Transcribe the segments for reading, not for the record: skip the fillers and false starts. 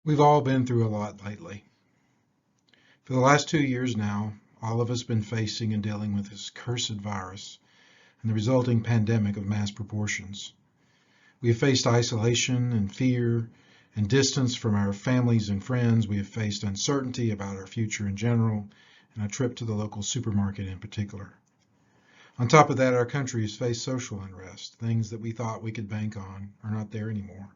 We've all been through a lot lately. For the last 2 years now, all of us have been facing and dealing with this cursed virus and the resulting pandemic of mass proportions. We have faced isolation and fear and distance from our families and friends. We have faced uncertainty about our future in general and a trip to the local supermarket in particular. On top of that, our country has faced social unrest. Things that we thought we could bank on are not there anymore.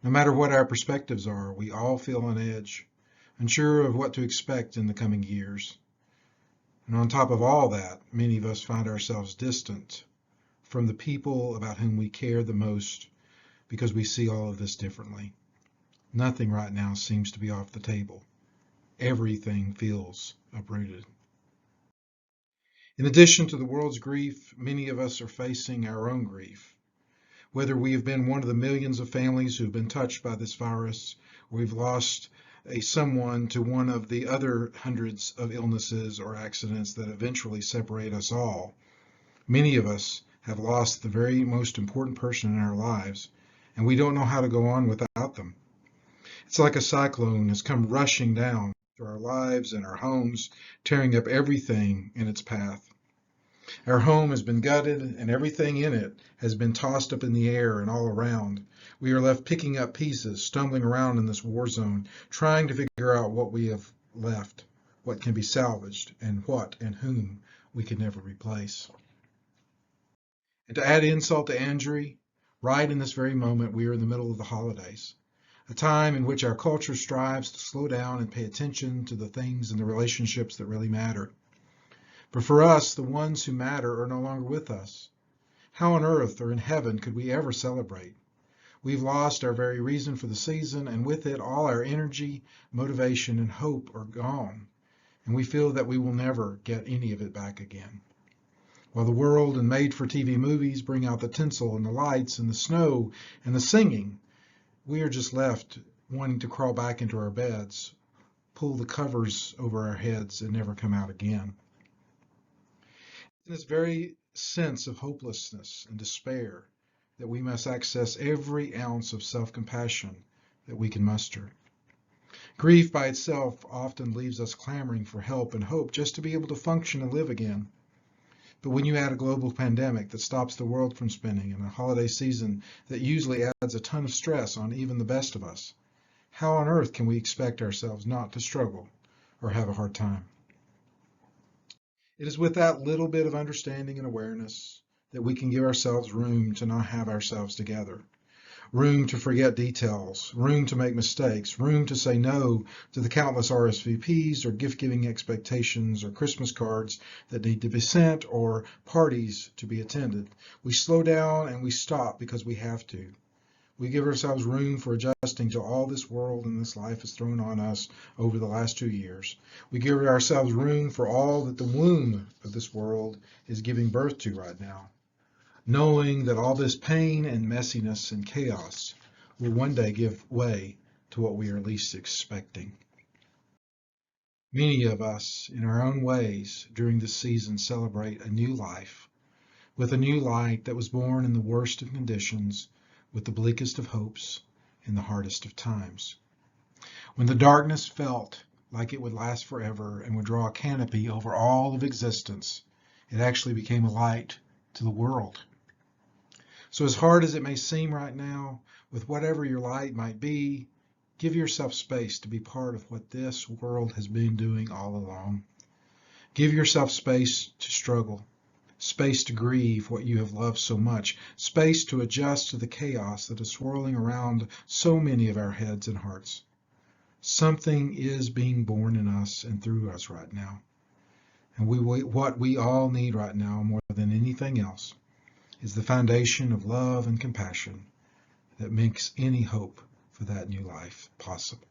No matter what our perspectives are, we all feel on edge, unsure of what to expect in the coming years. And on top of all that, many of us find ourselves distant from the people about whom we care the most because we see all of this differently. Nothing right now seems to be off the table. Everything feels uprooted. In addition to the world's grief, many of us are facing our own grief. Whether we have been one of the millions of families who have been touched by this virus, or we've lost someone to one of the other hundreds of illnesses or accidents that eventually separate us all, many of us have lost the very most important person in our lives, and we don't know how to go on without them. It's like a cyclone has come rushing down through our lives and our homes, tearing up everything in its path. Our home has been gutted and everything in it has been tossed up in the air and all around. We are left picking up pieces, stumbling around in this war zone, trying to figure out what we have left, what can be salvaged, and what and whom we can never replace. And to add insult to injury, right in this very moment, we are in the middle of the holidays, a time in which our culture strives to slow down and pay attention to the things and the relationships that really matter. But for us, the ones who matter are no longer with us. How on earth or in heaven could we ever celebrate? We've lost our very reason for the season, and with it, all our energy, motivation, and hope are gone. And we feel that we will never get any of it back again. While the world and made-for-TV movies bring out the tinsel and the lights and the snow and the singing, we are just left wanting to crawl back into our beds, pull the covers over our heads, and never come out again. In this very sense of hopelessness and despair that we must access every ounce of self-compassion that we can muster. Grief by itself often leaves us clamoring for help and hope just to be able to function and live again. But when you add a global pandemic that stops the world from spinning and a holiday season that usually adds a ton of stress on even the best of us, how on earth can we expect ourselves not to struggle or have a hard time? It is with that little bit of understanding and awareness that we can give ourselves room to not have ourselves together, room to forget details, room to make mistakes, room to say no to the countless RSVPs or gift-giving expectations or Christmas cards that need to be sent or parties to be attended. We slow down and we stop because we have to. We give ourselves room for adjusting to all this world and this life has thrown on us over the last 2 years. We give ourselves room for all that the womb of this world is giving birth to right now, knowing that all this pain and messiness and chaos will one day give way to what we are least expecting. Many of us, in our own ways, during this season celebrate a new life, with a new light that was born in the worst of conditions, with the bleakest of hopes, in the hardest of times. When the darkness felt like it would last forever and would draw a canopy over all of existence, it actually became a light to the world. So as hard as it may seem right now, with whatever your light might be, give yourself space to be part of what this world has been doing all along. Give yourself space to struggle, space to grieve what you have loved so much, space to adjust to the chaos that is swirling around so many of our heads and hearts. Something is being born in us and through us right now. And what we all need right now more than anything else is the foundation of love and compassion that makes any hope for that new life possible.